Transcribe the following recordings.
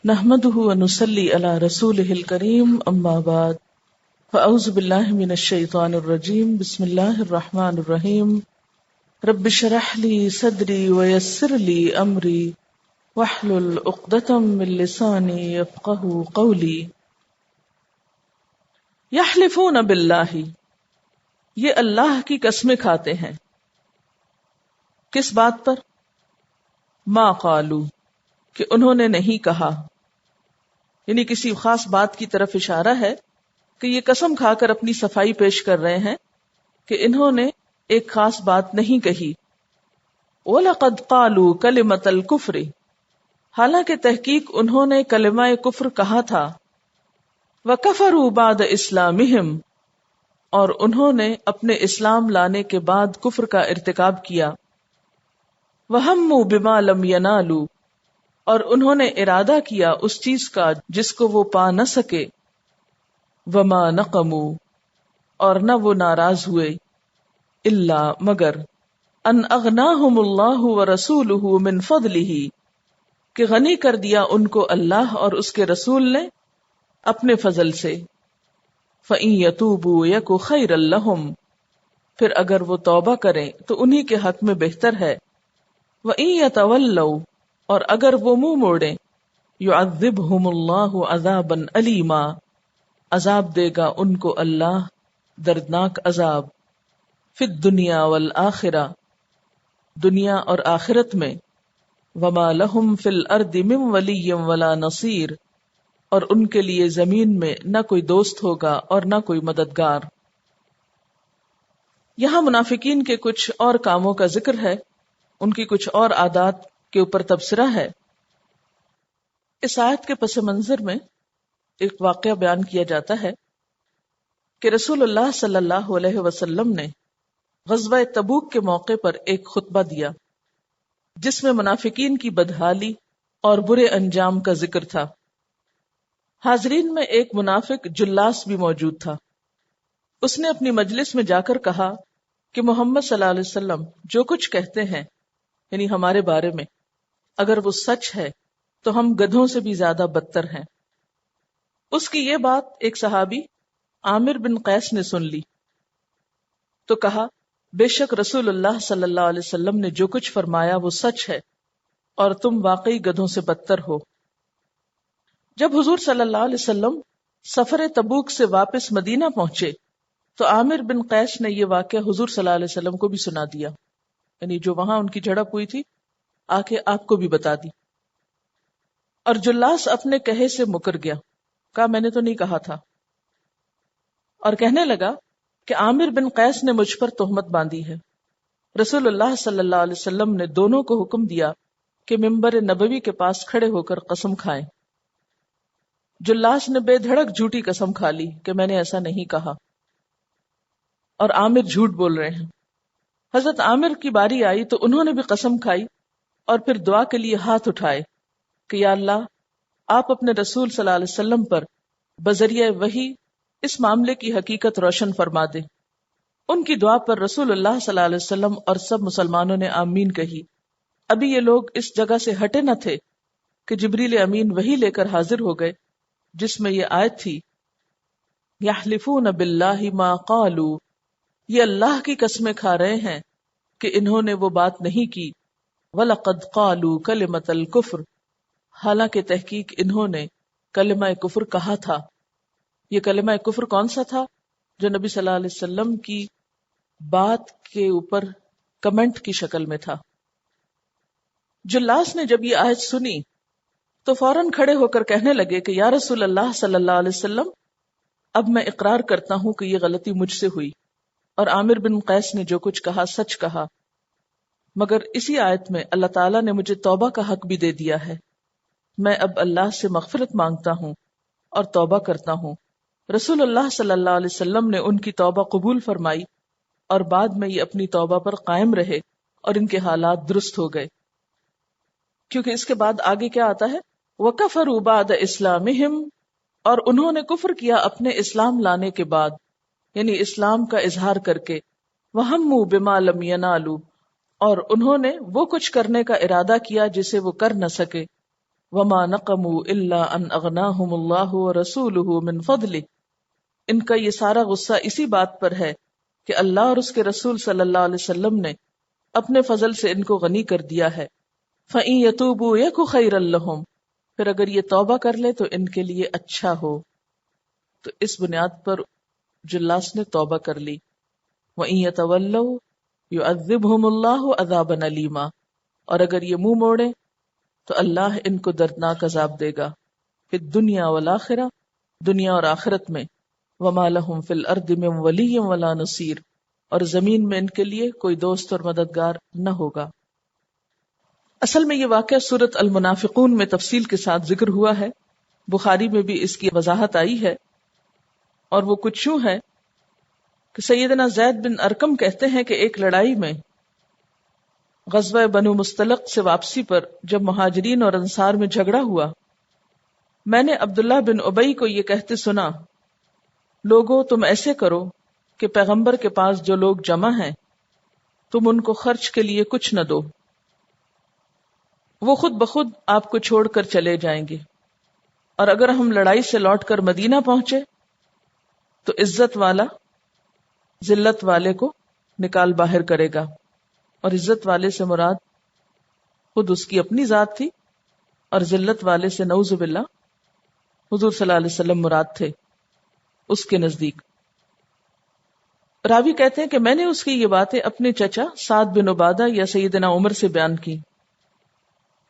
نحمده ونصلي على رسوله الكريم اما بعد فاعوذ بالله من الشيطان الرجيم بسم الله الرحمن الرحيم رب اشرح لي صدري ويسر لي امري واحلل عقدة من لساني يفقهوا قولي. یحلفون باللہ، یہ اللہ کی قسمیں کھاتے ہیں. کس بات پر؟ ما قالو، کہ انہوں نے نہیں کہا. یعنی کسی خاص بات کی طرف اشارہ ہے کہ یہ قسم کھا کر اپنی صفائی پیش کر رہے ہیں کہ انہوں نے ایک خاص بات نہیں کہی. وَلَقَدْ قَالُوا كَلِمَةَ الْكُفْرِ، حالانکہ تحقیق انہوں نے کلمہ کفر کہا تھا. وَكَفَرُوا بَعْدَ إِسْلَامِهِمْ، اور انہوں نے اپنے اسلام لانے کے بعد کفر کا ارتکاب کیا. وَهَمُّوا بِمَا لَمْ يَنَالُوا، اور انہوں نے ارادہ کیا اس چیز کا جس کو وہ پا نہ سکے. وما نقموا، اور نہ وہ ناراض ہوئے. الا، مگر ان اغناہم اللہ ورسولہ من فضلہ، کہ غنی کر دیا ان کو اللہ اور اس کے رسول نے اپنے فضل سے. فإن یتوبوا یک خیرا لہم، پھر اگر وہ توبہ کریں تو انہی کے حق میں بہتر ہے. وإن یتولوا، اور اگر وہ منہ موڑیں، یعذبہم اللہ عذابا علیما، عذاب دے گا ان کو اللہ دردناک عذاب. فی الدنیا والآخرہ، دنیا اور آخرت میں. وما لہم فی الارض من ولی ولا نصیر، اور ان کے لیے زمین میں نہ کوئی دوست ہوگا اور نہ کوئی مددگار. یہاں منافقین کے کچھ اور کاموں کا ذکر ہے، ان کی کچھ اور عادات کے اوپر تبصرہ ہے. اس آیت کے پس منظر میں ایک واقعہ بیان کیا جاتا ہے کہ رسول اللہ صلی اللہ علیہ وسلم نے غزوہ تبوک کے موقع پر ایک خطبہ دیا جس میں منافقین کی بدحالی اور برے انجام کا ذکر تھا. حاضرین میں ایک منافق جلاس بھی موجود تھا. اس نے اپنی مجلس میں جا کر کہا کہ محمد صلی اللہ علیہ وسلم جو کچھ کہتے ہیں، یعنی ہمارے بارے میں، اگر وہ سچ ہے تو ہم گدھوں سے بھی زیادہ بدتر ہیں. اس کی یہ بات ایک صحابی عامر بن قیس نے سن لی تو کہا، بے شک رسول اللہ صلی اللہ علیہ وسلم نے جو کچھ فرمایا وہ سچ ہے اور تم واقعی گدھوں سے بدتر ہو. جب حضور صلی اللہ علیہ وسلم سفر تبوک سے واپس مدینہ پہنچے تو عامر بن قیس نے یہ واقعہ حضور صلی اللہ علیہ وسلم کو بھی سنا دیا. یعنی جو وہاں ان کی جھڑپ ہوئی تھی آ کے آپ کو بھی بتا دی. اور جلاس اپنے کہے سے مکر گیا، کہا میں نے تو نہیں کہا تھا، اور کہنے لگا کہ عامر بن قیس نے مجھ پر تہمت باندھی ہے. رسول اللہ صلی اللہ علیہ وسلم نے دونوں کو حکم دیا کہ ممبر نبوی کے پاس کھڑے ہو کر قسم کھائیں. جلاس نے بے دھڑک جھوٹی قسم کھا لی کہ میں نے ایسا نہیں کہا، اور عامر جھوٹ بول رہے ہیں. حضرت عامر کی باری آئی تو انہوں نے بھی قسم کھائی اور پھر دعا کے لیے ہاتھ اٹھائے کہ یا اللہ، آپ اپنے رسول صلی اللہ علیہ وسلم پر بذریعہ وحی اس معاملے کی حقیقت روشن فرما دے. ان کی دعا پر رسول اللہ صلی اللہ علیہ وسلم اور سب مسلمانوں نے آمین کہی. ابھی یہ لوگ اس جگہ سے ہٹے نہ تھے کہ جبریل امین وحی لے کر حاضر ہو گئے جس میں یہ آیت تھی، یحلفون باللہ ما قالوا، یہ اللہ کی قسمیں کھا رہے ہیں کہ انہوں نے وہ بات نہیں کی. وَلَقَدْ قَالُوا كَلِمَةَ الْكُفْرِ، حالانکہ تحقیق انہوں نے کلمہ کفر کہا تھا. یہ کلمہ کفر کون سا تھا؟ جو نبی صلی اللہ علیہ وسلم کی بات کے اوپر کمنٹ کی شکل میں تھا. جلاس نے جب یہ آیت سنی تو فوراً کھڑے ہو کر کہنے لگے کہ یا رسول اللہ صلی اللہ علیہ وسلم، اب میں اقرار کرتا ہوں کہ یہ غلطی مجھ سے ہوئی اور عامر بن قیس نے جو کچھ کہا سچ کہا، مگر اسی آیت میں اللہ تعالیٰ نے مجھے توبہ کا حق بھی دے دیا ہے. میں اب اللہ سے مغفرت مانگتا ہوں اور توبہ کرتا ہوں. رسول اللہ صلی اللہ علیہ وسلم نے ان کی توبہ قبول فرمائی اور بعد میں یہ اپنی توبہ پر قائم رہے اور ان کے حالات درست ہو گئے. کیونکہ اس کے بعد آگے کیا آتا ہے، وَكَفَرُوا بَعْدَ إِسْلَامِهِمْ، اور انہوں نے کفر کیا اپنے اسلام لانے کے بعد، یعنی اسلام کا اظہار کر کے. وَهَمُّوا بِمَا لَمْ يَنَالُوا، اور انہوں نے وہ کچھ کرنے کا ارادہ کیا جسے وہ کر نہ سکے. وما نقموا الا ان اغناهم اللہ ورسولہ من فضلہ، ان کا یہ سارا غصہ اسی بات پر ہے کہ اللہ اور اس کے رسول صلی اللہ علیہ وسلم نے اپنے فضل سے ان کو غنی کر دیا ہے. فَإِن يَتُوبُوا يَكُ خَيْرًا لَّهُمْ، پھر اگر یہ توبہ کر لے تو ان کے لیے اچھا ہو. تو اس بنیاد پر جلاس نے توبہ کر لی. وَإِن يَتَوَلَّوْا يُعَذِّبْهُمُ اللَّهُ عَذَابًا أَلِيمًا، اور اگر یہ منہ موڑے تو اللہ ان کو دردناک عذاب دے گا. فی الدنیا والآخرہ، دنیا اور آخرت میں. وَمَا لَهُمْ فِي الْأَرْضِ مِنْ وَلِيٍّ وَلَا نَصِيرٍ، اور زمین میں ان کے لیے کوئی دوست اور مددگار نہ ہوگا. اصل میں یہ واقعہ سورۃ المنافقون میں تفصیل کے ساتھ ذکر ہوا ہے. بخاری میں بھی اس کی وضاحت آئی ہے، اور وہ کچھ یوں ہے کہ سیدنا زید بن ارقم کہتے ہیں کہ ایک لڑائی میں غزوہ بنو مستلق سے واپسی پر جب مہاجرین اور انصار میں جھگڑا ہوا، میں نے عبداللہ بن ابی کو یہ کہتے سنا، لوگو تم ایسے کرو کہ پیغمبر کے پاس جو لوگ جمع ہیں تم ان کو خرچ کے لیے کچھ نہ دو، وہ خود بخود آپ کو چھوڑ کر چلے جائیں گے، اور اگر ہم لڑائی سے لوٹ کر مدینہ پہنچے تو عزت والا ذلت والے کو نکال باہر کرے گا. اور عزت والے سے مراد خود اس کی اپنی ذات تھی، اور ذلت والے سے نعوذ باللہ حضور صلی اللہ علیہ وسلم مراد تھے اس کے نزدیک. راوی کہتے ہیں کہ میں نے اس کی یہ باتیں اپنے چچا سعد بن عبادہ یا سیدنا عمر سے بیان کی.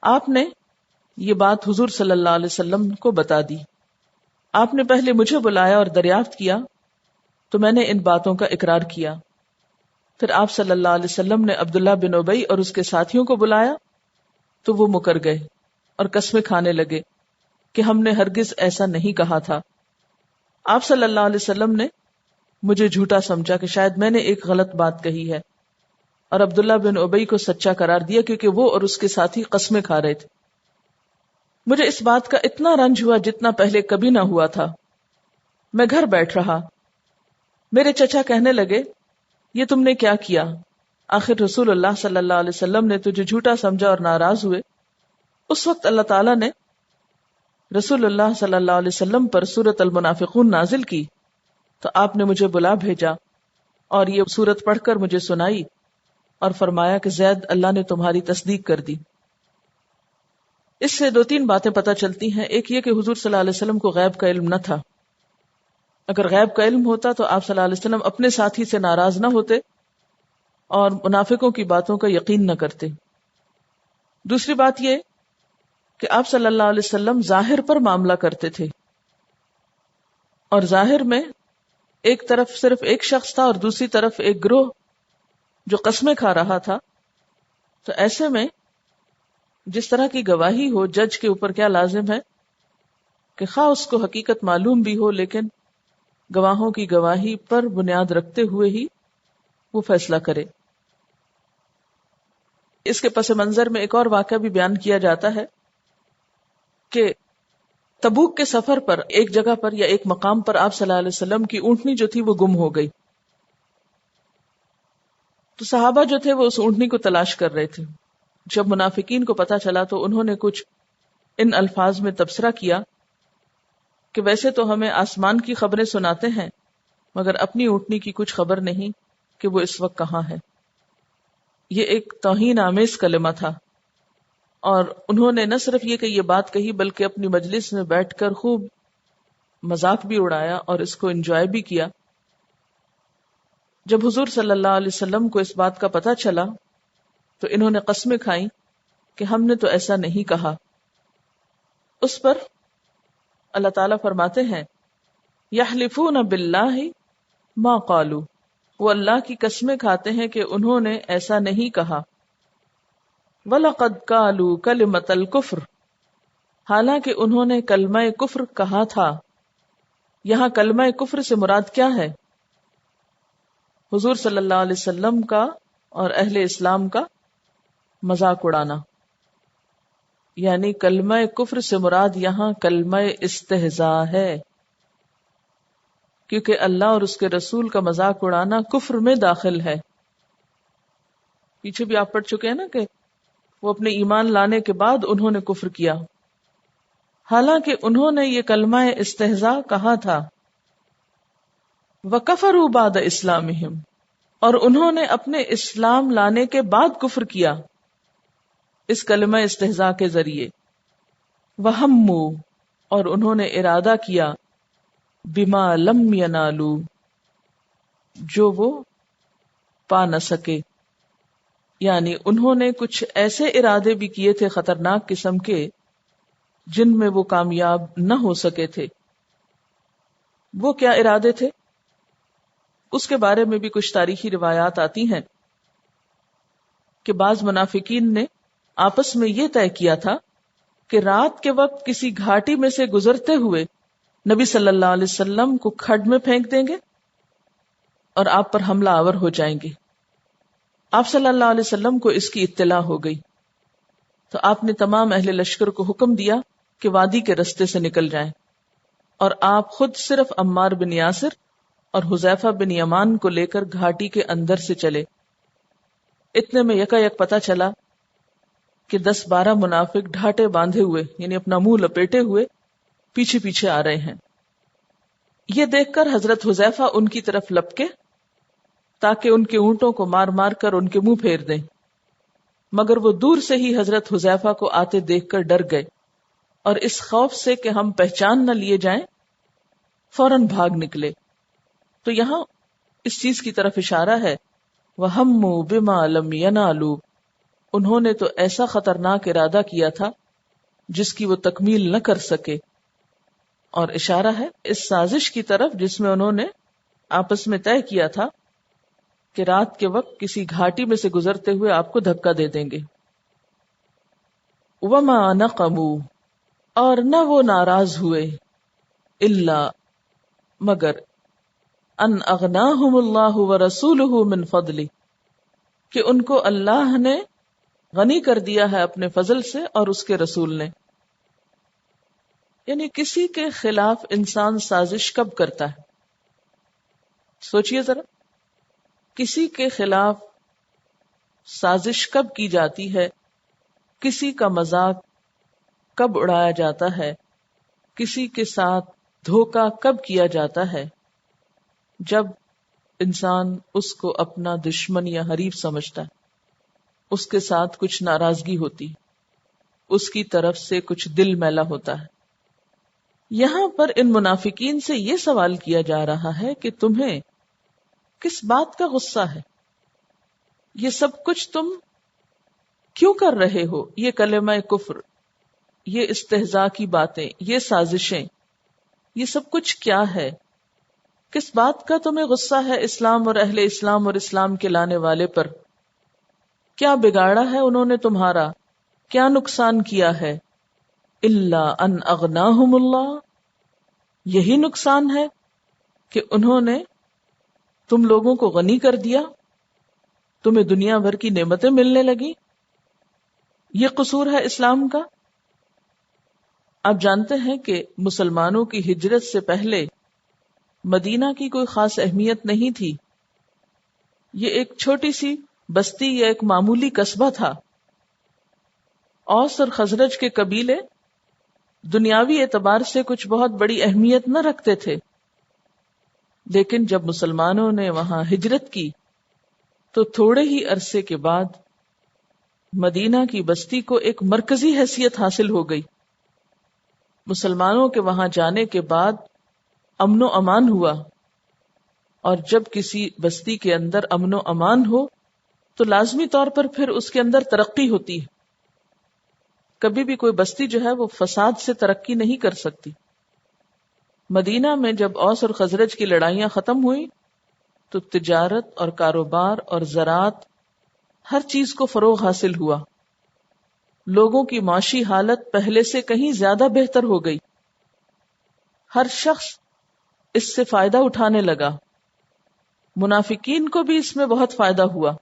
آپ نے یہ بات حضور صلی اللہ علیہ وسلم کو بتا دی. آپ نے پہلے مجھے بلایا اور دریافت کیا تو میں نے ان باتوں کا اقرار کیا. پھر آپ صلی اللہ علیہ وسلم نے عبداللہ بن ابی اور اس کے ساتھیوں کو بلایا تو وہ مکر گئے اور قسمیں کھانے لگے کہ ہم نے ہرگز ایسا نہیں کہا تھا. آپ صلی اللہ علیہ وسلم نے مجھے جھوٹا سمجھا کہ شاید میں نے ایک غلط بات کہی ہے، اور عبداللہ بن ابی کو سچا قرار دیا کیونکہ وہ اور اس کے ساتھی قسمیں کھا رہے تھے. مجھے اس بات کا اتنا رنج ہوا جتنا پہلے کبھی نہ ہوا تھا. میں گھر بیٹھ رہا، میرے چچا کہنے لگے یہ تم نے کیا کیا؟ آخر رسول اللہ صلی اللہ علیہ وسلم نے تجھے جھوٹا سمجھا اور ناراض ہوئے. اس وقت اللہ تعالیٰ نے رسول اللہ صلی اللہ علیہ وسلم پر سورۃ المنافقون نازل کی تو آپ نے مجھے بلا بھیجا اور یہ سورت پڑھ کر مجھے سنائی اور فرمایا کہ زید اللہ نے تمہاری تصدیق کر دی. اس سے 2-3 باتیں پتہ چلتی ہیں. ایک یہ کہ حضور صلی اللہ علیہ وسلم کو غیب کا علم نہ تھا. اگر غیب کا علم ہوتا تو آپ صلی اللہ علیہ وسلم اپنے ساتھی سے ناراض نہ ہوتے اور منافقوں کی باتوں کا یقین نہ کرتے. دوسری بات یہ کہ آپ صلی اللہ علیہ وسلم ظاہر پر معاملہ کرتے تھے، اور ظاہر میں ایک طرف صرف ایک شخص تھا اور دوسری طرف ایک گروہ جو قسمیں کھا رہا تھا. تو ایسے میں جس طرح کی گواہی ہو، جج کے اوپر کیا لازم ہے کہ خواہ اس کو حقیقت معلوم بھی ہو لیکن گواہوں کی گواہی پر بنیاد رکھتے ہوئے ہی وہ فیصلہ کرے. اس کے پس منظر میں ایک اور واقعہ بھی بیان کیا جاتا ہے کہ تبوک کے سفر پر ایک جگہ پر یا ایک مقام پر آپ صلی اللہ علیہ وسلم کی اونٹنی جو تھی وہ گم ہو گئی. تو صحابہ جو تھے وہ اس اونٹنی کو تلاش کر رہے تھے. جب منافقین کو پتا چلا تو انہوں نے کچھ ان الفاظ میں تبصرہ کیا کہ ویسے تو ہمیں آسمان کی خبریں سناتے ہیں مگر اپنی اونٹنی کی کچھ خبر نہیں کہ وہ اس وقت کہاں ہے. یہ ایک توہین آمیز کلمہ تھا، اور انہوں نے نہ صرف یہ کہ یہ بات کہی بلکہ اپنی مجلس میں بیٹھ کر خوب مذاق بھی اڑایا اور اس کو انجوائے بھی کیا. جب حضور صلی اللہ علیہ وسلم کو اس بات کا پتہ چلا تو انہوں نے قسمیں کھائیں کہ ہم نے تو ایسا نہیں کہا. اس پر اللہ تعالیٰ فرماتے ہیں یحلفون باللہ ما قالوا، وہ اللہ کی قسمیں کھاتے ہیں کہ انہوں نے ایسا نہیں کہا. وَلَقَدْ قَالُوا كَلِمَةَ الْكُفْرِ، حالانکہ انہوں نے کلمہ کفر کہا تھا. یہاں کلمہ کفر سے مراد کیا ہے؟ حضور صلی اللہ علیہ وسلم کا اور اہل اسلام کا مذاق اڑانا. یعنی کلمہ کفر سے مراد یہاں کلمہ استہزاء ہے، کیونکہ اللہ اور اس کے رسول کا مذاق اڑانا کفر میں داخل ہے. پیچھے بھی آپ پڑھ چکے ہیں نا کہ وہ اپنے ایمان لانے کے بعد انہوں نے کفر کیا. حالانکہ انہوں نے یہ کلمہ استہزاء کہا تھا. وَكَفَرُوا بَعْدَ إِسْلَامِهِمْ، اور انہوں نے اپنے اسلام لانے کے بعد کفر کیا اس کلمہ استہزاء کے ذریعے. وَهَمُّوا، اور انہوں نے ارادہ کیا بِمَا لَمْ يَنَالُوا، جو وہ پا نہ سکے، یعنی انہوں نے کچھ ایسے ارادے بھی کیے تھے خطرناک قسم کے جن میں وہ کامیاب نہ ہو سکے تھے. وہ کیا ارادے تھے؟ اس کے بارے میں بھی کچھ تاریخی روایات آتی ہیں کہ بعض منافقین نے آپس میں یہ طے کیا تھا کہ رات کے وقت کسی گھاٹی میں سے گزرتے ہوئے نبی صلی اللہ علیہ وسلم کو کھڈ میں پھینک دیں گے اور آپ پر حملہ آور ہو جائیں گے. آپ صلی اللہ علیہ وسلم کو اس کی اطلاع ہو گئی تو آپ نے تمام اہل لشکر کو حکم دیا کہ وادی کے رستے سے نکل جائیں، اور آپ خود صرف عمار بن یاسر اور حذیفہ بن یمان کو لے کر گھاٹی کے اندر سے چلے. اتنے میں یکا یک پتہ چلا کہ 10-12 منافق ڈھاٹے باندھے ہوئے، یعنی اپنا منہ لپیٹے ہوئے پیچھے پیچھے آ رہے ہیں. یہ دیکھ کر حضرت حذیفہ ان کی طرف لپکے تاکہ ان کے اونٹوں کو مار مار کر ان کے منہ پھیر دیں، مگر وہ دور سے ہی حضرت حذیفہ کو آتے دیکھ کر ڈر گئے اور اس خوف سے کہ ہم پہچان نہ لیے جائیں فوراً بھاگ نکلے. تو یہاں اس چیز کی طرف اشارہ ہے وَهَمُّوا بِمَا لَمْ يَنَالُوا، انہوں نے تو ایسا خطرناک ارادہ کیا تھا جس کی وہ تکمیل نہ کر سکے، اور اشارہ ہے اس سازش کی طرف جس میں انہوں نے آپس میں طے کیا تھا کہ رات کے وقت کسی گھاٹی میں سے گزرتے ہوئے آپ کو دھکا دے دیں گے. وَمَا نَقَمُوا، اور نہ وہ ناراض ہوئے، الا مگر ان اغناہم اللہ ورسولہ من فضلہ، کہ ان کو اللہ نے غنی کر دیا ہے اپنے فضل سے اور اس کے رسول نے. یعنی کسی کے خلاف انسان سازش کب کرتا ہے؟ سوچئے ذرا، کسی کے خلاف سازش کب کی جاتی ہے، کسی کا مذاق کب اڑایا جاتا ہے، کسی کے ساتھ دھوکہ کب کیا جاتا ہے؟ جب انسان اس کو اپنا دشمن یا حریف سمجھتا ہے، اس کے ساتھ کچھ ناراضگی ہوتی، اس کی طرف سے کچھ دل میلا ہوتا ہے. یہاں پر ان منافقین سے یہ سوال کیا جا رہا ہے کہ تمہیں کس بات کا غصہ ہے؟ یہ سب کچھ تم کیوں کر رہے ہو؟ یہ کلمہ کفر، یہ استہزاء کی باتیں، یہ سازشیں، یہ سب کچھ کیا ہے؟ کس بات کا تمہیں غصہ ہے اسلام اور اہل اسلام اور اسلام کے لانے والے پر؟ کیا بگاڑا ہے انہوں نے تمہارا؟ کیا نقصان کیا ہے؟ الا ان اغناہم اللہ، یہی نقصان ہے کہ انہوں نے تم لوگوں کو غنی کر دیا، تمہیں دنیا بھر کی نعمتیں ملنے لگی، یہ قصور ہے اسلام کا؟ آپ جانتے ہیں کہ مسلمانوں کی ہجرت سے پہلے مدینہ کی کوئی خاص اہمیت نہیں تھی. یہ ایک چھوٹی سی بستی یا ایک معمولی قصبہ تھا. اوس اور خزرج کے قبیلے دنیاوی اعتبار سے کچھ بہت بڑی اہمیت نہ رکھتے تھے، لیکن جب مسلمانوں نے وہاں ہجرت کی تو تھوڑے ہی عرصے کے بعد مدینہ کی بستی کو ایک مرکزی حیثیت حاصل ہو گئی. مسلمانوں کے وہاں جانے کے بعد امن و امان ہوا، اور جب کسی بستی کے اندر امن و امان ہو تو لازمی طور پر پھر اس کے اندر ترقی ہوتی ہے. کبھی بھی کوئی بستی جو ہے وہ فساد سے ترقی نہیں کر سکتی. مدینہ میں جب اوس اور خزرج کی لڑائیاں ختم ہوئی تو تجارت اور کاروبار اور زراعت ہر چیز کو فروغ حاصل ہوا. لوگوں کی معاشی حالت پہلے سے کہیں زیادہ بہتر ہو گئی. ہر شخص اس سے فائدہ اٹھانے لگا. منافقین کو بھی اس میں بہت فائدہ ہوا.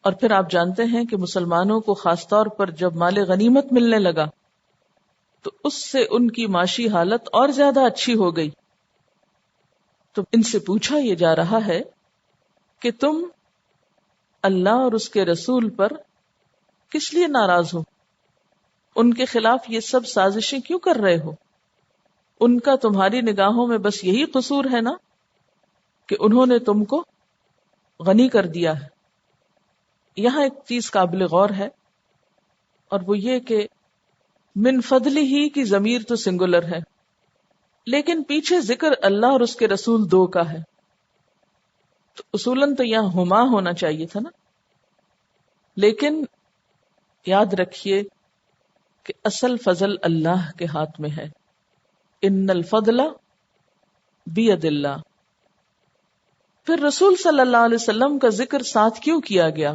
اور پھر آپ جانتے ہیں کہ مسلمانوں کو خاص طور پر جب مال غنیمت ملنے لگا تو اس سے ان کی معاشی حالت اور زیادہ اچھی ہو گئی. تو ان سے پوچھا یہ جا رہا ہے کہ تم اللہ اور اس کے رسول پر کس لیے ناراض ہو؟ ان کے خلاف یہ سب سازشیں کیوں کر رہے ہو؟ ان کا تمہاری نگاہوں میں بس یہی قصور ہے نا کہ انہوں نے تم کو غنی کر دیا ہے. یہاں ایک چیز قابل غور ہے، اور وہ یہ کہ من فضل ہی کی ضمیر تو سنگولر ہے، لیکن پیچھے ذکر اللہ اور اس کے رسول دو کا ہے، تو اصولاً تو یہاں ہما ہونا چاہیے تھا نا. لیکن یاد رکھیے کہ اصل فضل اللہ کے ہاتھ میں ہے. ان الفضل بید اللہ. پھر رسول صلی اللہ علیہ وسلم کا ذکر ساتھ کیوں کیا گیا؟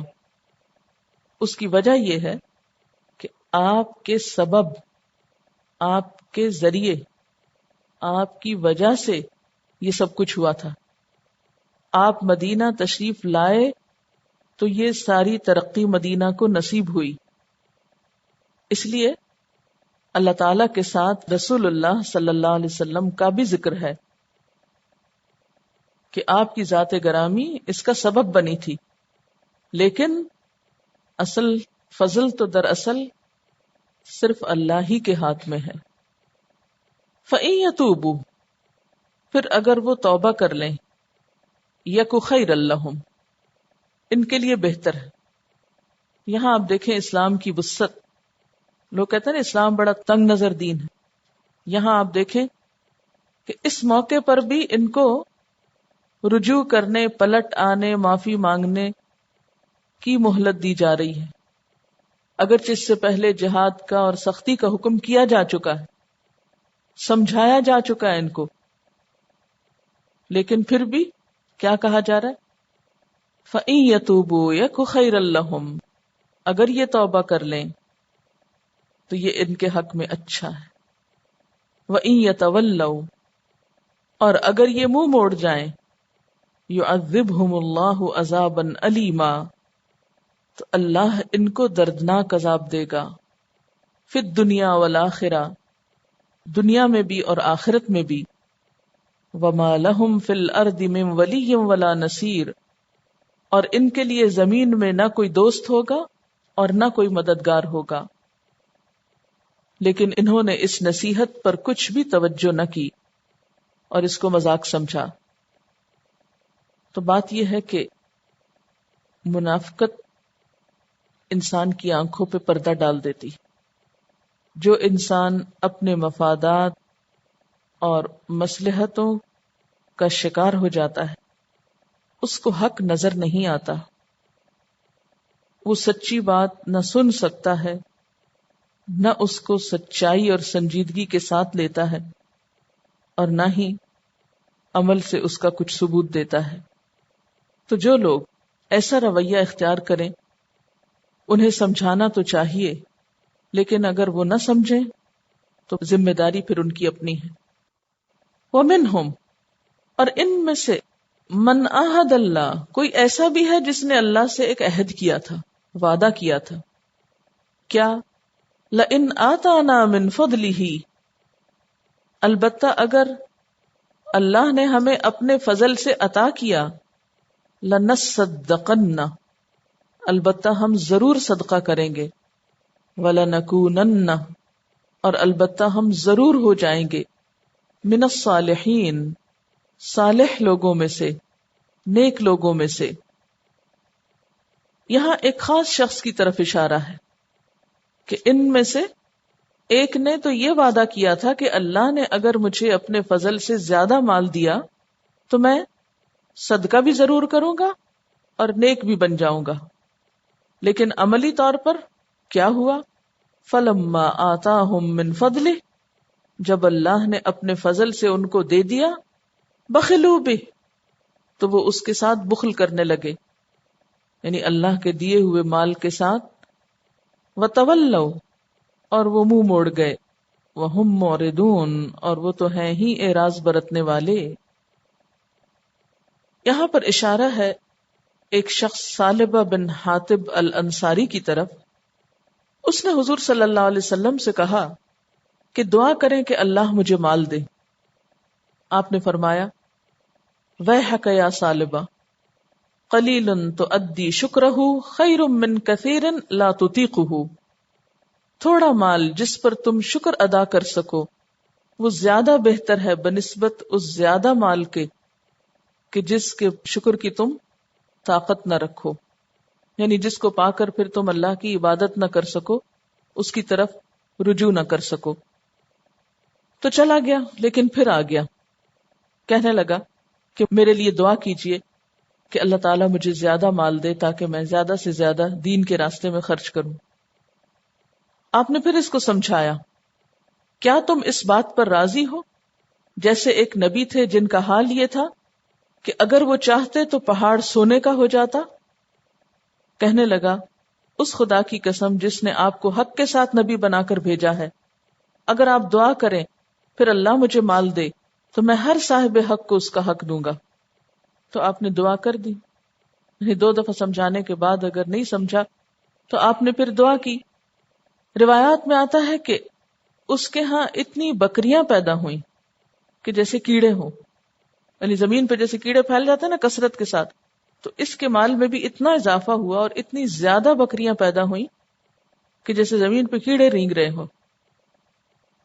اس کی وجہ یہ ہے کہ آپ کے سبب، آپ کے ذریعے، آپ کی وجہ سے یہ سب کچھ ہوا تھا. آپ مدینہ تشریف لائے تو یہ ساری ترقی مدینہ کو نصیب ہوئی. اس لیے اللہ تعالی کے ساتھ رسول اللہ صلی اللہ علیہ وسلم کا بھی ذکر ہے کہ آپ کی ذات گرامی اس کا سبب بنی تھی، لیکن اصل فضل تو دراصل صرف اللہ ہی کے ہاتھ میں ہے. فَإِن يَتُوبُوا، پھر اگر وہ توبہ کر لیں، يَكُ خَيْرًا لَّهُمْ، ان کے لیے بہتر ہے. یہاں آپ دیکھیں اسلام کی وسعت. لوگ کہتے ہیں نا اسلام بڑا تنگ نظر دین ہے. یہاں آپ دیکھیں کہ اس موقع پر بھی ان کو رجوع کرنے، پلٹ آنے، معافی مانگنے کی مہلت دی جا رہی ہے. اگرچہ اس سے پہلے جہاد کا اور سختی کا حکم کیا جا چکا ہے، سمجھایا جا چکا ہے ان کو، لیکن پھر بھی کیا کہا جا رہا ہے؟ فَإِن يَتُوبُوا يَكُ خَيْرًا لَّهُمْ، اگر یہ توبہ کر لیں تو یہ ان کے حق میں اچھا ہے. وَإِن يَتَوَلَّوْا، اور اگر یہ منہ موڑ جائیں، يُعَذِّبْهُمُ اللَّهُ عَذَابًا أَلِيمًا، تو اللہ ان کو دردناک عذاب دے گا. فی الدنیا والآخرہ، دنیا میں بھی اور آخرت میں بھی. وَمَا لَهُمْ فِي الْأَرْضِ مِنْ وَلِيٍّ وَلَا نَصِيرٍ، اور ان کے لیے زمین میں نہ کوئی دوست ہوگا اور نہ کوئی مددگار ہوگا. لیکن انہوں نے اس نصیحت پر کچھ بھی توجہ نہ کی اور اس کو مذاق سمجھا. تو بات یہ ہے کہ منافقت انسان کی آنکھوں پہ پردہ ڈال دیتی. جو انسان اپنے مفادات اور مصلحتوں کا شکار ہو جاتا ہے، اس کو حق نظر نہیں آتا، وہ سچی بات نہ سن سکتا ہے، نہ اس کو سچائی اور سنجیدگی کے ساتھ لیتا ہے، اور نہ ہی عمل سے اس کا کچھ ثبوت دیتا ہے. تو جو لوگ ایسا رویہ اختیار کریں، انہیں سمجھانا تو چاہیے، لیکن اگر وہ نہ سمجھیں تو ذمہ داری پھر ان کی اپنی ہے. وَمِنْهُمْ، اور ان میں سے من عاہد اللہ، کوئی ایسا بھی ہے جس نے اللہ سے ایک عہد کیا تھا، وعدہ کیا تھا. کیا؟ لَإِنْ آتَانَا مِنْ فَضْلِهِ، البتہ اگر اللہ نے ہمیں اپنے فضل سے عطا کیا، لَنَصَّدَّقَنَّ، البتہ ہم ضرور صدقہ کریں گے، وَلَنَكُونَنَّ، اور البتہ ہم ضرور ہو جائیں گے، من الصالحین، صالح لوگوں میں سے، نیک لوگوں میں سے. یہاں ایک خاص شخص کی طرف اشارہ ہے کہ ان میں سے ایک نے تو یہ وعدہ کیا تھا کہ اللہ نے اگر مجھے اپنے فضل سے زیادہ مال دیا تو میں صدقہ بھی ضرور کروں گا اور نیک بھی بن جاؤں گا. لیکن عملی طور پر کیا ہوا؟ فَلَمَّا آتَاهُم مِّن فَضْلِهِ، جب اللہ نے اپنے فضل سے ان کو دے دیا، بخلوا بہ، تو وہ اس کے ساتھ بخل کرنے لگے، یعنی اللہ کے دیے ہوئے مال کے ساتھ. وَتَوَلَّوْا، اور وہ منہ موڑ گئے. وَهُمْ مُعْرِضُونَ، اور وہ تو ہیں ہی اعراض برتنے والے. یہاں پر اشارہ ہے ایک شخص ثعلبہ بن حاطب الانصاری کی طرف. اس نے حضور صلی اللہ علیہ وسلم سے کہا کہ دعا کریں کہ اللہ مجھے مال دے. آپ نے فرمایا، ویحک یا ثعلبہ، قلیل تؤدی شکرہ خیر من کثیر لا تطیقہ، تھوڑا مال جس پر تم شکر ادا کر سکو وہ زیادہ بہتر ہے بنسبت اس زیادہ مال کے کہ جس کے شکر کی تم طاقت نہ رکھو، یعنی جس کو پا کر پھر تم اللہ کی عبادت نہ کر سکو، اس کی طرف رجوع نہ کر سکو۔ تو چلا گیا، لیکن پھر آ گیا، کہنے لگا کہ میرے لیے دعا کیجئے کہ اللہ تعالیٰ مجھے زیادہ مال دے تاکہ میں زیادہ سے زیادہ دین کے راستے میں خرچ کروں۔ آپ نے پھر اس کو سمجھایا، کیا تم اس بات پر راضی ہو جیسے ایک نبی تھے جن کا حال یہ تھا کہ اگر وہ چاہتے تو پہاڑ سونے کا ہو جاتا؟ کہنے لگا، اس خدا کی قسم جس نے آپ کو حق کے ساتھ نبی بنا کر بھیجا ہے، اگر آپ دعا کریں پھر اللہ مجھے مال دے تو میں ہر صاحب حق کو اس کا حق دوں گا۔ تو آپ نے دعا کر دی، یعنی 2 دفعہ سمجھانے کے بعد اگر نہیں سمجھا تو آپ نے پھر دعا کی۔ روایات میں آتا ہے کہ اس کے ہاں اتنی بکریاں پیدا ہوئیں کہ جیسے کیڑے ہوں، یعنی زمین پہ جیسے کیڑے پھیل جاتے ہیں نا کثرت کے ساتھ، تو اس کے مال میں بھی اتنا اضافہ ہوا اور اتنی زیادہ بکریاں پیدا ہوئیں کہ جیسے زمین پہ کیڑے رینگ رہے ہوں۔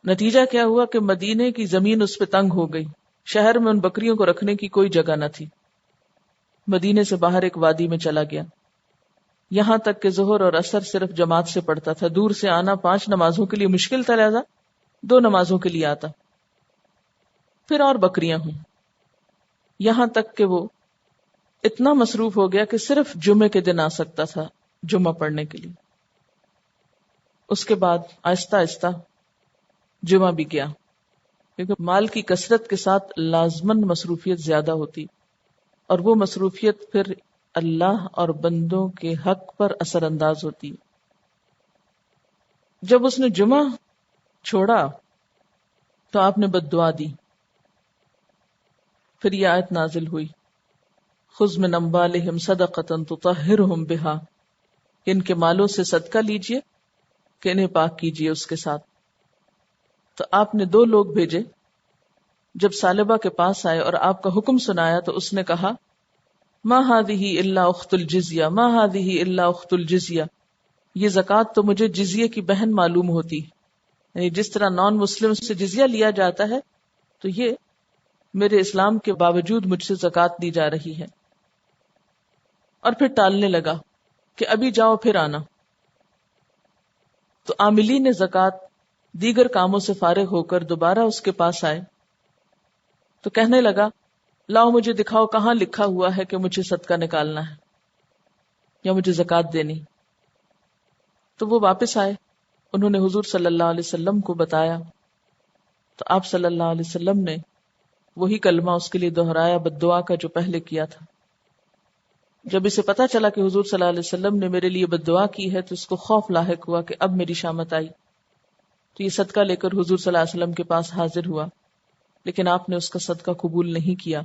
نتیجہ کیا ہوا کہ مدینے کی زمین اس پہ تنگ ہو گئی، شہر میں ان بکریوں کو رکھنے کی کوئی جگہ نہ تھی۔ مدینے سے باہر ایک وادی میں چلا گیا، یہاں تک کہ ظہر اور عصر صرف جماعت سے پڑھتا تھا، دور سے آنا 5 نمازوں کے لیے مشکل تھا، لہذا 2 نمازوں کے لیے آتا۔ پھر اور بکریاں ہوئیں، یہاں تک کہ وہ اتنا مصروف ہو گیا کہ صرف جمعے کے دن آ سکتا تھا جمعہ پڑھنے کے لیے۔ اس کے بعد آہستہ آہستہ جمعہ بھی گیا، کیونکہ مال کی کثرت کے ساتھ لازماً مصروفیت زیادہ ہوتی، اور وہ مصروفیت پھر اللہ اور بندوں کے حق پر اثر انداز ہوتی۔ جب اس نے جمعہ چھوڑا تو آپ نے بد دعا دی، پھر یہ آیت نازل ہوئی، خذ من اموالہم صدقۃ تطہرہم بہا، ان کے مالوں سے صدقہ لیجئے کہ انہیں پاک کیجئے اس کے ساتھ۔ تو آپ نے 2 لوگ بھیجے، جب ثعلبہ کے پاس آئے اور آپ کا حکم سنایا تو اس نے کہا، ما ہذہ الا اخت الجزیہ، ما ہذہ الا اخت الجزیہ، یہ زکوٰۃ تو مجھے جزیے کی بہن معلوم ہوتی، یعنی جس طرح نان مسلم سے جزیہ لیا جاتا ہے تو یہ میرے اسلام کے باوجود مجھ سے زکوٰۃ دی جا رہی ہے۔ اور پھر ٹالنے لگا کہ ابھی جاؤ پھر آنا۔ تو عاملین زکوٰۃ دیگر کاموں سے فارغ ہو کر دوبارہ اس کے پاس آئے تو کہنے لگا، لاؤ مجھے دکھاؤ کہاں لکھا ہوا ہے کہ مجھے صدقہ نکالنا ہے یا مجھے زکوٰۃ دینی۔ تو وہ واپس آئے، انہوں نے حضور صلی اللہ علیہ وسلم کو بتایا، تو آپ صلی اللہ علیہ وسلم نے وہی کلمہ اس کے لیے دہرایا بد دعا کا جو پہلے کیا تھا۔ جب اسے پتا چلا کہ حضور صلی اللہ علیہ وسلم نے میرے لیے بد دعا کی ہے تو اس کو خوف لاحق ہوا کہ اب میری شامت آئی، تو یہ صدقہ لے کر حضور صلی اللہ علیہ وسلم کے پاس حاضر ہوا، لیکن آپ نے اس کا صدقہ قبول نہیں کیا۔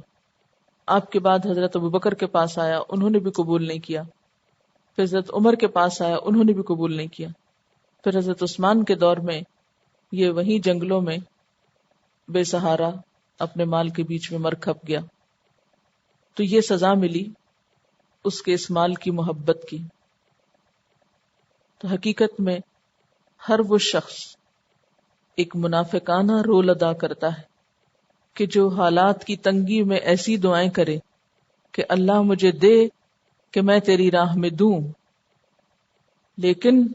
آپ کے بعد حضرت ابوبکر کے پاس آیا، انہوں نے بھی قبول نہیں کیا۔ پھر حضرت عمر کے پاس آیا، انہوں نے بھی قبول نہیں کیا۔ پھر حضرت عثمان کے دور میں یہ وہیں جنگلوں میں بے سہارا اپنے مال کے بیچ میں مر کھپ گیا۔ تو یہ سزا ملی اس کے اس مال کی محبت کی۔ تو حقیقت میں ہر وہ شخص ایک منافقانہ رول ادا کرتا ہے کہ جو حالات کی تنگی میں ایسی دعائیں کرے کہ اللہ مجھے دے کہ میں تیری راہ میں دوں، لیکن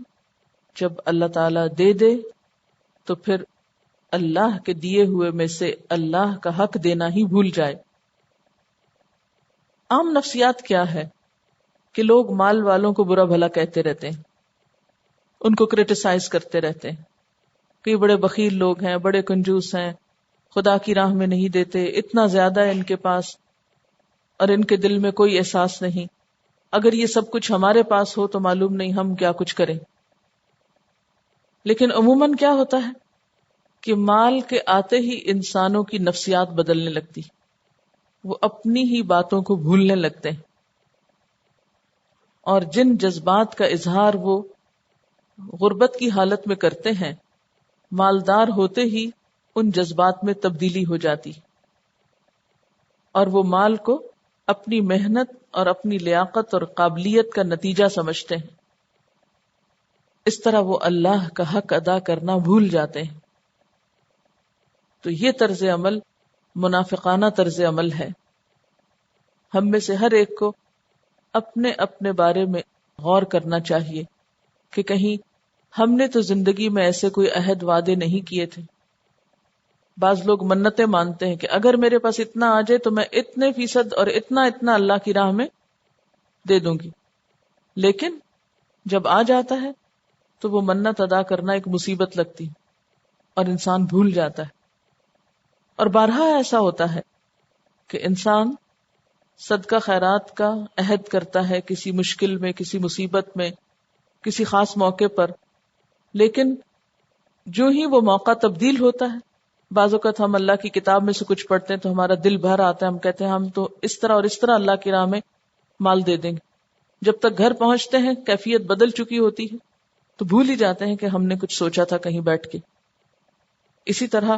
جب اللہ تعالیٰ دے دے تو پھر اللہ کے دیے ہوئے میں سے اللہ کا حق دینا ہی بھول جائے۔ عام نفسیات کیا ہے کہ لوگ مال والوں کو برا بھلا کہتے رہتے ہیں، ان کو کرٹیسائز کرتے رہتے ہیں کہ یہ بڑے بخیل لوگ ہیں، بڑے کنجوس ہیں، خدا کی راہ میں نہیں دیتے، اتنا زیادہ ہے ان کے پاس اور ان کے دل میں کوئی احساس نہیں، اگر یہ سب کچھ ہمارے پاس ہو تو معلوم نہیں ہم کیا کچھ کریں۔ لیکن عموماً کیا ہوتا ہے کہ مال کے آتے ہی انسانوں کی نفسیات بدلنے لگتی، وہ اپنی ہی باتوں کو بھولنے لگتے ہیں، اور جن جذبات کا اظہار وہ غربت کی حالت میں کرتے ہیں، مالدار ہوتے ہی ان جذبات میں تبدیلی ہو جاتی، اور وہ مال کو اپنی محنت اور اپنی لیاقت اور قابلیت کا نتیجہ سمجھتے ہیں۔ اس طرح وہ اللہ کا حق ادا کرنا بھول جاتے ہیں. تو یہ طرز عمل منافقانہ طرز عمل ہے. ہم میں سے ہر ایک کو اپنے اپنے بارے میں غور کرنا چاہیے کہ کہیں ہم نے تو زندگی میں ایسے کوئی عہد وعدے نہیں کیے تھے. بعض لوگ منتیں مانتے ہیں کہ اگر میرے پاس اتنا آ جائے تو میں اتنے فیصد اور اتنا اللہ کی راہ میں دے دوں گی. لیکن جب آ جاتا ہے تو وہ منت ادا کرنا ایک مصیبت لگتی اور انسان بھول جاتا ہے. اور بارہا ایسا ہوتا ہے کہ انسان صدقہ خیرات کا عہد کرتا ہے کسی مشکل میں، کسی مصیبت میں، کسی خاص موقع پر، لیکن جو ہی وہ موقع تبدیل ہوتا ہے، بعض اوقات ہم اللہ کی کتاب میں سے کچھ پڑھتے ہیں تو ہمارا دل بھر آتا ہے، ہم کہتے ہیں ہم تو اس طرح اور اس طرح اللہ کی راہ میں مال دے دیں گے. جب تک گھر پہنچتے ہیں کیفیت بدل چکی ہوتی ہے تو بھول ہی جاتے ہیں کہ ہم نے کچھ سوچا تھا کہیں بیٹھ کے. اسی طرح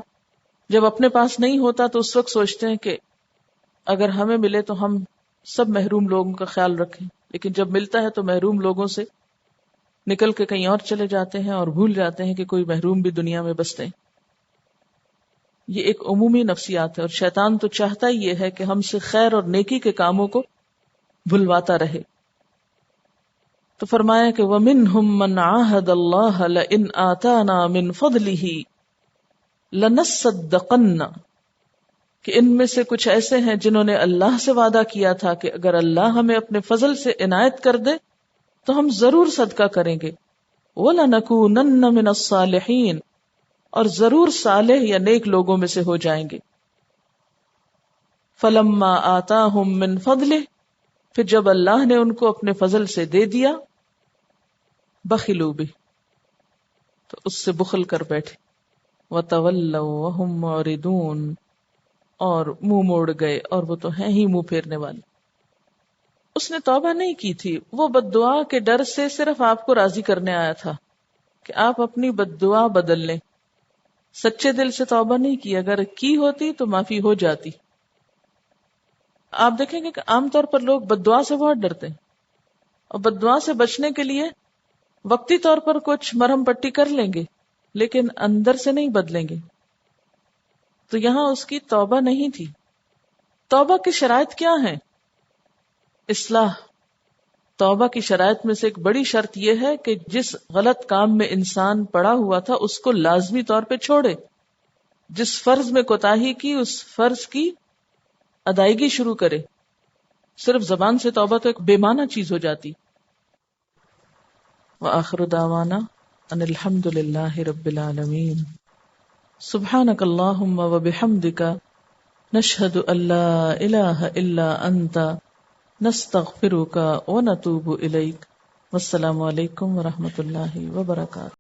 جب اپنے پاس نہیں ہوتا تو اس وقت سوچتے ہیں کہ اگر ہمیں ملے تو ہم سب محروم لوگوں کا خیال رکھیں، لیکن جب ملتا ہے تو محروم لوگوں سے نکل کے کہیں اور چلے جاتے ہیں اور بھول جاتے ہیں کہ کوئی محروم بھی دنیا میں بستے ہیں. یہ ایک عمومی نفسیات ہے اور شیطان تو چاہتا ہی یہ ہے کہ ہم سے خیر اور نیکی کے کاموں کو بھلواتا رہے. تو فرمایا کہ وَمِنْهُمْ مَنْ عَاهَدَ اللَّهَ لَئِنْ آتَانَا مِنْ فَضْلِهِ لَنَصَّدَّقَنَّ، کہ ان میں سے کچھ ایسے ہیں جنہوں نے اللہ سے وعدہ کیا تھا کہ اگر اللہ ہمیں اپنے فضل سے عنایت کر دے تو ہم ضرور صدقہ کریں گے. وَلَنَكُونَنَّ مِنَ الصَّالِحِينَ، اور ضرور صالح یا نیک لوگوں میں سے ہو جائیں گے. فَلَمَّا آتَاهُم مِّن فَضْلِهِ، پھر جب اللہ نے ان کو اپنے فضل سے دے دیا، بخلوا بہ، تو اس سے بخل کر بیٹھے. وَتَوَلَّوْا وَهُمْ مُعْرِضُونَ، اور منہ موڑ گئے اور وہ تو ہیں ہی منہ پھیرنے والے. اس نے توبہ نہیں کی تھی، وہ بد دعا کے ڈر سے صرف آپ کو راضی کرنے آیا تھا کہ آپ اپنی بد دعا بدل لیں. سچے دل سے توبہ نہیں کی، اگر کی ہوتی تو معافی ہو جاتی. آپ دیکھیں گے کہ عام طور پر لوگ بد دعا سے بہت ڈرتے ہیں اور بد دعا سے بچنے کے لیے وقتی طور پر کچھ مرہم پٹی کر لیں گے لیکن اندر سے نہیں بدلیں گے. تو یہاں اس کی توبہ نہیں تھی. توبہ کی شرائط کیا ہیں؟ اصلاح. توبہ کی شرائط میں سے ایک بڑی شرط یہ ہے کہ جس غلط کام میں انسان پڑا ہوا تھا اس کو لازمی طور پہ چھوڑے. جس فرض میں کوتاہی کی اس فرض کی ادائیگی شروع کرے. صرف زبان سے توبہ تو ایک بے معنی چیز ہو جاتی. وآخر دعوانا ان الحمد للہ رب العالمین. سبحانک اللہم وبحمدک نشہد ان لا الہ الا انت نستغفرک ونتوب الیک. والسلام علیکم ورحمۃ اللہ وبرکاتہ.